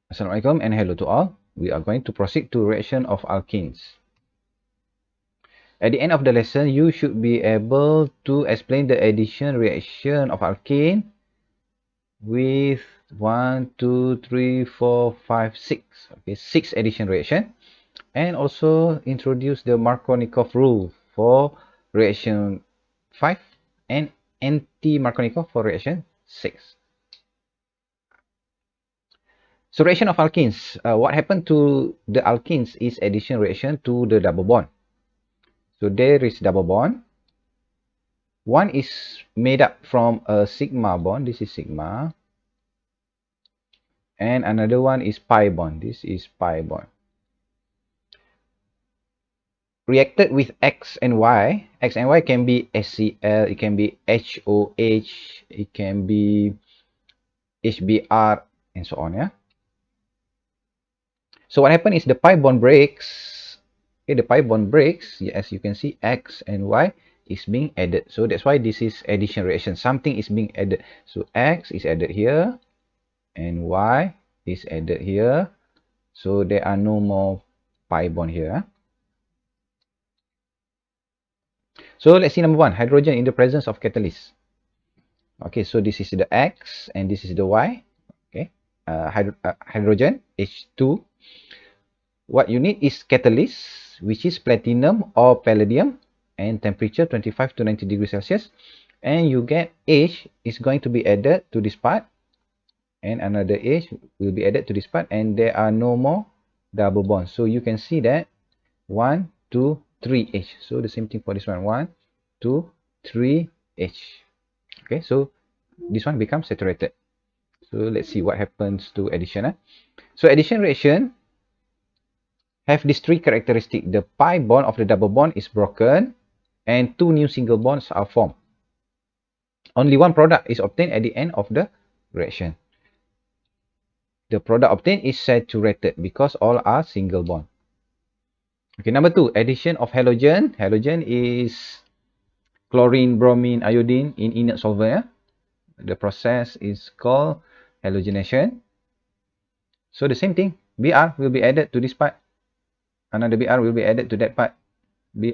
Assalamualaikum and hello to all. We are going to proceed to reaction of alkenes. At the end of the lesson, you should be able to explain the addition reaction of alkene with 1, 2, 3, 4, 5, 6. Okay, 6 addition reaction. And also introduce the Markovnikov rule for reaction 5 and anti-Markovnikov for reaction 6. So reaction of alkenes. What happened to the alkenes is addition reaction to the double bond. So there is double bond. One is made up from a sigma bond. This is sigma. And another one is pi bond. This is pi bond. Reacted with X and Y. X and Y can be HCl, it can be HOH, it can be HBr, and so on. Yeah. So what happens is the pi bond breaks. Okay, the pi bond breaks. As you can see, X and Y is being added. So that's why this is addition reaction. Something is being added. So X is added here, and Y is added here. So there are no more pi bond here. So let's see number 1, hydrogen in the presence of catalyst. Okay, so this is the X and this is the Y. Okay, hydrogen H2. What you need is catalyst, which is platinum or palladium, and temperature 25 to 90 degrees Celsius. And you get H is going to be added to this part, and another H will be added to this part, and there are no more double bonds. So you can see that 1, 2, 3 H. So the same thing for this one. 1, 2, 3 H. Okay, so this one becomes saturated. So let's see what happens to addition. So addition reaction have these 3 characteristics. The pi bond of the double bond is broken and 2 new single bonds are formed. Only one product is obtained at the end of the reaction. The product obtained is saturated because all are single bond. Okay, number 2, addition of halogen. Halogen is chlorine, bromine, iodine in inert solvent. Yeah? The process is called halogenation. So the same thing, Br will be added to this part. Another Br will be added to that part. Br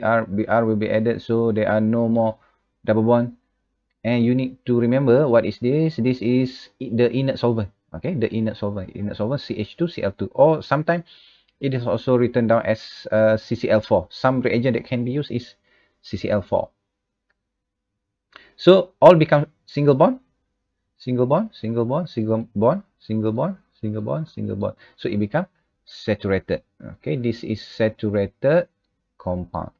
will be added, so there are no more double bond. And you need to remember what is this. This is the inert solvent. Okay, the inert solvent. Inert solvent CH2Cl2. Or sometimes it is also written down as CCl4. Some reagent that can be used is CCl4. So all become single bond, single bond, single bond, single bond, single bond, single bond, single bond. So it becomes saturated. Okay, this is saturated compound.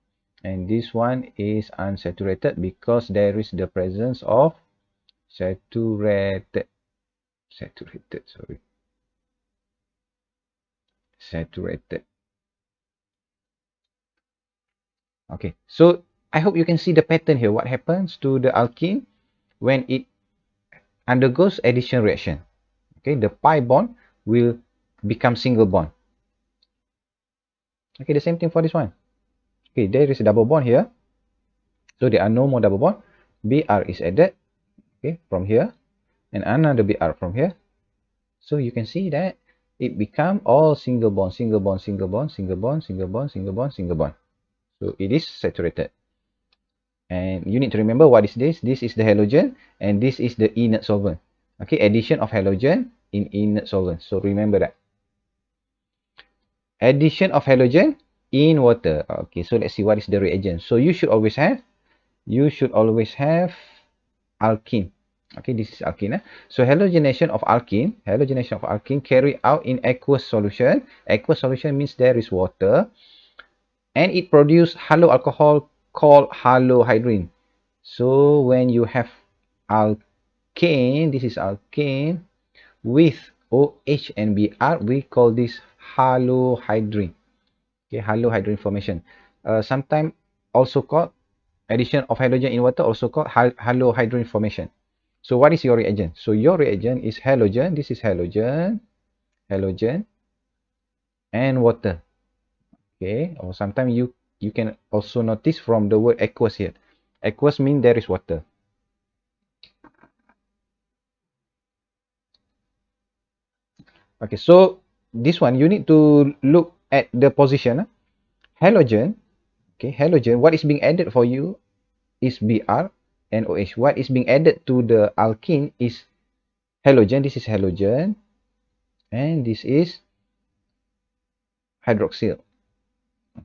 And this one is unsaturated because there is the presence of saturated. Saturated. Okay, so I hope you can see the pattern here. What happens to the alkene when it undergoes addition reaction? Okay, the pi bond will become single bond. Okay, the same thing for this one. Okay, there is a double bond here. So there are no more double bond. Br is added, okay, from here, and another Br from here. So you can see that it become all single bond, single bond, single bond, single bond, single bond, single bond, single bond. So it is saturated. And you need to remember what is this. This is the halogen, and this is the inert solvent. Okay, addition of halogen in inert solvent. So remember that. Addition of halogen in water. Okay, so let's see what is the reagent. So you should always have alkene. Okay, this is alkene. So halogenation of alkene carried out in aqueous solution. Aqueous solution means there is water, and it produces halo alcohol called halohydrin. So when you have alkane, this is alkane with OH and Br, we call this halohydrin. Okay, halohydrin formation. Sometimes also called addition of halogen in water, also called halohydrin formation. So what is your reagent? So your reagent is halogen. This is halogen, halogen, and water. Okay, or sometimes you can also notice from the word aqueous here. Aqueous means there is water. Okay, so this one, you need to look at the position. Halogen, okay, halogen, what is being added for you is Br and OH. What is being added to the alkene is halogen. This is halogen, and this is hydroxyl.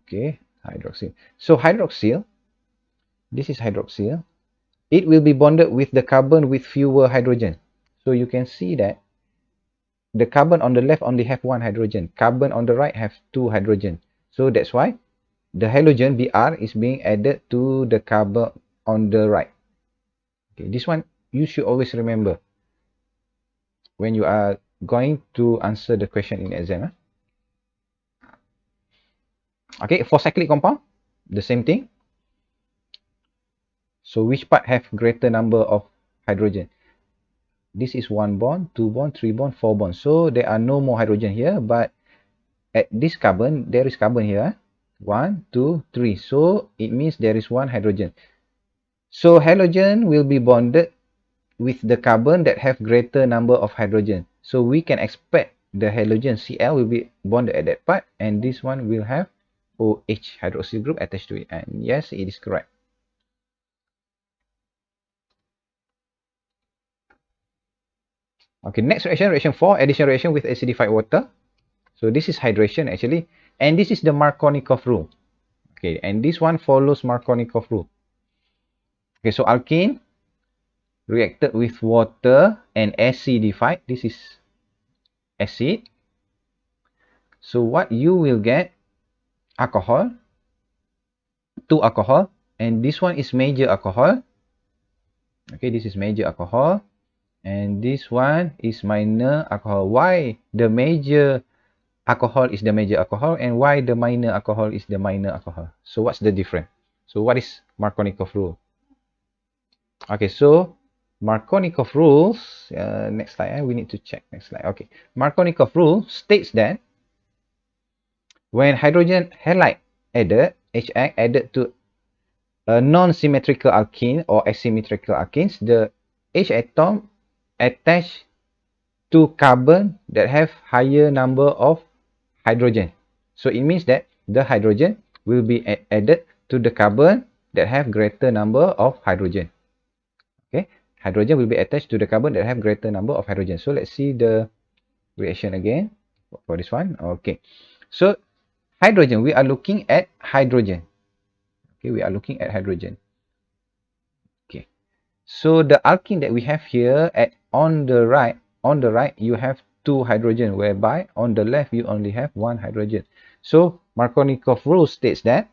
Okay, hydroxyl. So hydroxyl, this is hydroxyl. It will be bonded with the carbon with fewer hydrogen. So you can see that the carbon on the left only have one hydrogen. Carbon on the right have two hydrogen. So that's why the halogen Br is being added to the carbon on the right. Okay, this one you should always remember when you are going to answer the question in exam. Okay, for cyclic compound, the same thing. So which part have greater number of hydrogen? This is 1 bond, 2 bond, 3 bond, 4 bond. So there are no more hydrogen here, but at this carbon, there is carbon here. 1, 2, 3. So it means there is one hydrogen. So halogen will be bonded with the carbon that have greater number of hydrogen. So we can expect the halogen Cl will be bonded at that part, and this one will have OH hydroxyl group attached to it. And yes, it is correct. Okay, next reaction, reaction 4, addition reaction with acidified water. So this is hydration actually, and this is the Markovnikov rule. Okay, and this one follows Markovnikov rule. Okay, so alkene reacted with water and acidified. This is acid. So what you will get, alcohol, 2 alcohol, and this one is major alcohol. Okay, this is major alcohol, and this one is minor alcohol. Why the major alcohol is the major alcohol and why the minor alcohol is the minor alcohol? So what's the difference? So what is Markovnikov rule? Okay, so Markovnikov rules, next slide, we need to check next slide. Okay, Markovnikov rule states that when hydrogen halide added, HX added to a non-symmetrical alkene or asymmetrical alkenes, the H atom attached to carbon that have higher number of hydrogen. So it means that the hydrogen will be added to the carbon that have greater number of hydrogen. Okay, hydrogen will be attached to the carbon that have greater number of hydrogen. So let's see the reaction again for this one. Okay, so hydrogen, we are looking at hydrogen. Okay, we are looking at hydrogen. Okay, so the alkene that we have here at on the right you have 2 hydrogen, whereby on the left you only have 1 hydrogen. So Markovnikov rule states that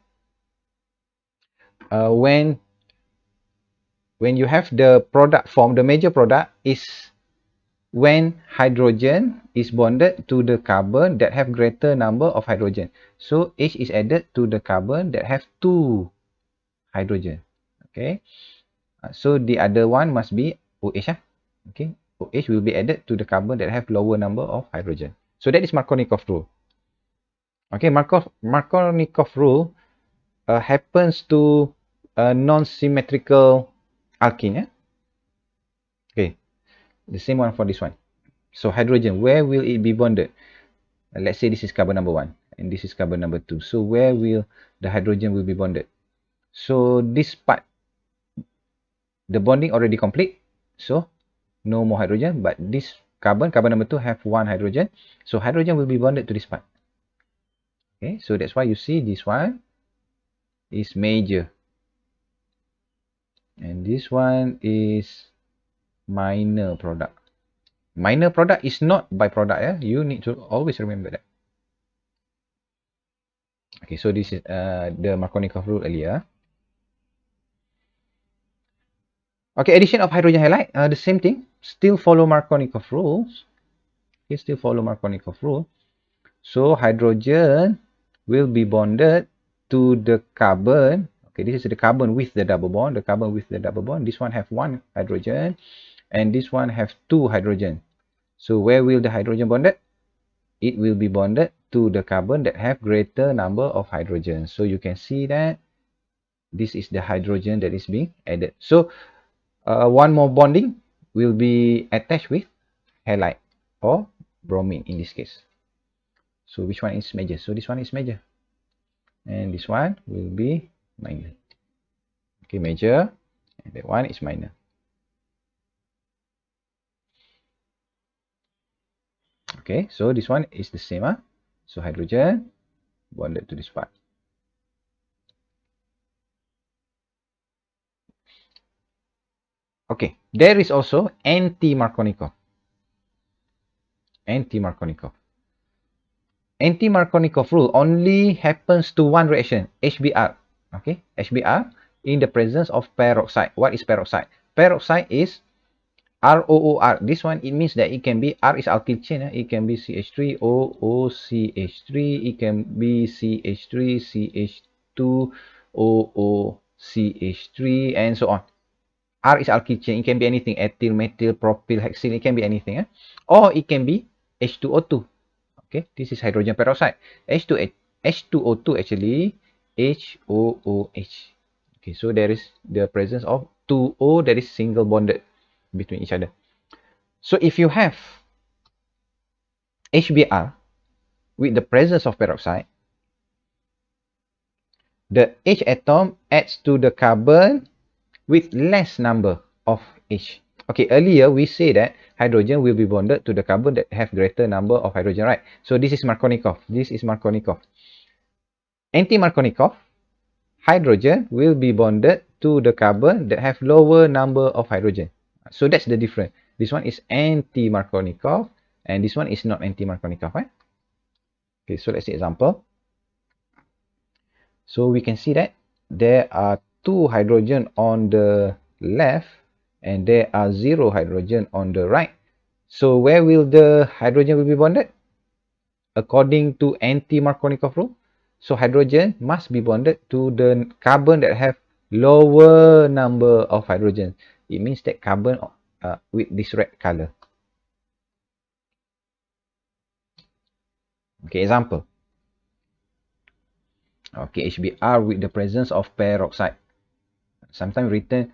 when you have the product form, the major product is when hydrogen is bonded to the carbon that have greater number of hydrogen. So H is added to the carbon that have 2 hydrogen. Okay, so the other one must be OH. Okay, OH will be added to the carbon that have lower number of hydrogen. So that is Markovnikov rule. Okay, Markovnikov rule happens to a non-symmetrical alkene. Okay, the same one for this one. So hydrogen, where will it be bonded? Let's say this is carbon number 1 and this is carbon number 2. So where will the hydrogen will be bonded? So this part, the bonding already complete. So no more hydrogen, but this carbon number 2 have 1 hydrogen. So hydrogen will be bonded to this part. Okay, so that's why you see this one is major. And this one is minor product. Minor product is not byproduct. Yeah? You need to always remember that. Okay, so this is the Markovnikov rule earlier. Okay, addition of hydrogen halide, the same thing. Still follow Markovnikov rules. Okay, still follow Markovnikov rule. So hydrogen will be bonded to the carbon. Okay, this is the carbon with the double bond. The carbon with the double bond. This one have 1 hydrogen, and this one have 2 hydrogen. So where will the hydrogen bonded? It will be bonded to the carbon that have greater number of hydrogen. So you can see that this is the hydrogen that is being added. So one more bonding will be attached with halide or bromine in this case. So which one is major? So this one is major, and this one will be minor. Okay, major, and that one is minor. Okay, so this one is the same. So hydrogen bonded to this part. Okay, there is also anti-Markovnikov. Anti-Markovnikov. Anti-Markovnikov rule only happens to one reaction, HBr. Okay, HBr in the presence of peroxide. What is peroxide? Peroxide is ROOR. This one, it means that it can be, R is alkyl chain. It can be CH3, OOCH3. It can be CH3, CH2, OOCH3, and so on. R is alkyl chain. It can be anything. Ethyl, methyl, propyl, hexyl. It can be anything. Or it can be H2O2. Okay, this is hydrogen peroxide. H2O2 actually HOOH. Okay, so there is the presence of 2O that is single bonded between each other. So if you have HBr with the presence of peroxide, the H atom adds to the carbon with less number of H. Okay, earlier we say that hydrogen will be bonded to the carbon that have greater number of hydrogen, right? So this is Markovnikov. This is Markovnikov. Anti-Markovnikov, hydrogen will be bonded to the carbon that have lower number of hydrogen. So that's the difference. This one is anti-Markovnikov and this one is not anti-Markovnikov, right? Okay, so let's see example. So we can see that there are 2 hydrogen on the left and there are 0 hydrogen on the right. So where will the hydrogen will be bonded? According to anti-Markovnikov rule, so hydrogen must be bonded to the carbon that have lower number of hydrogen. It means that carbon with this red color. Okay, example. Okay, HBr with the presence of peroxide. Sometimes written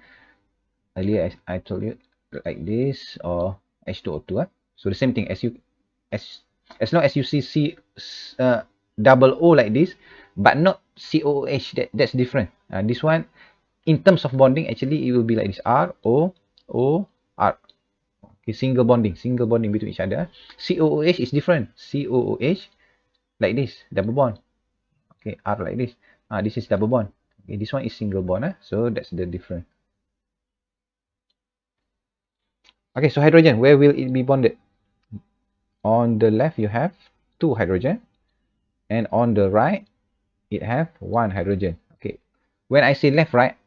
earlier as I told you like this, or H2O2. So the same thing as as long as you see double O like this, but not COOH, that's different. This one, in terms of bonding, actually it will be like this, ROOR. Okay, single bonding between each other. COOH is different. COOH like this, double bond. Okay, R like this. This is double bond. Okay, this one is single bond. So that's the difference. Okay, so hydrogen, where will it be bonded? On the left, you have 2 hydrogen, and on the right, it have 1 hydrogen. Okay, when I say left, right,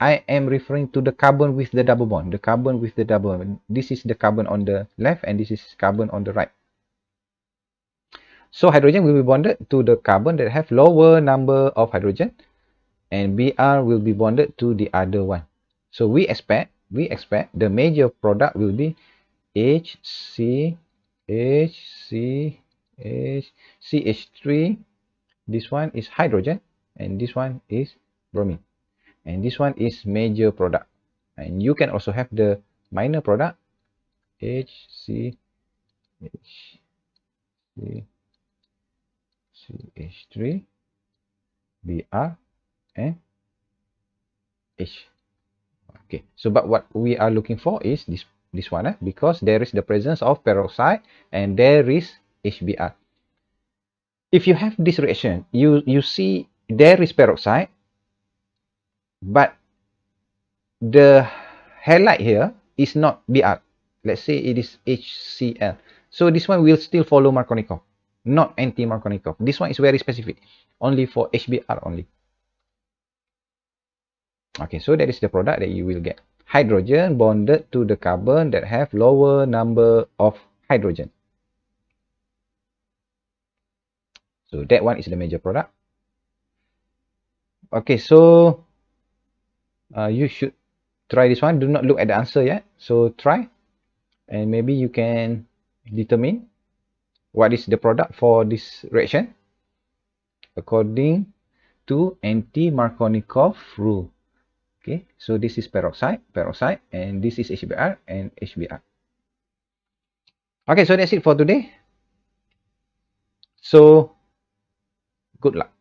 I am referring to the carbon with the double bond. The carbon with the double bond. This is the carbon on the left, and this is carbon on the right. So hydrogen will be bonded to the carbon that have lower number of hydrogen, and Br will be bonded to the other one. So we expect the major product will be HC, CH3. This one is hydrogen, and this one is bromine, and this one is major product. And you can also have the minor product, HC, CH3, Br, and H. Okay, so but what we are looking for is this one, because there is the presence of peroxide and there is HBr. If you have this reaction, you see there is peroxide, but the halide here is not Br. Let's say it is HCl. So this one will still follow Markovnikov, not anti-Markovnikov. This one is very specific, only for HBr only. Okay, so that is the product that you will get. Hydrogen bonded to the carbon that have lower number of hydrogen. So that one is the major product. Okay, so you should try this one. Do not look at the answer yet. So try, and maybe you can determine what is the product for this reaction according to anti-Markovnikov rule. Okay, so this is peroxide, and this is HBr and HBr. Okay, so that's it for today. So good luck.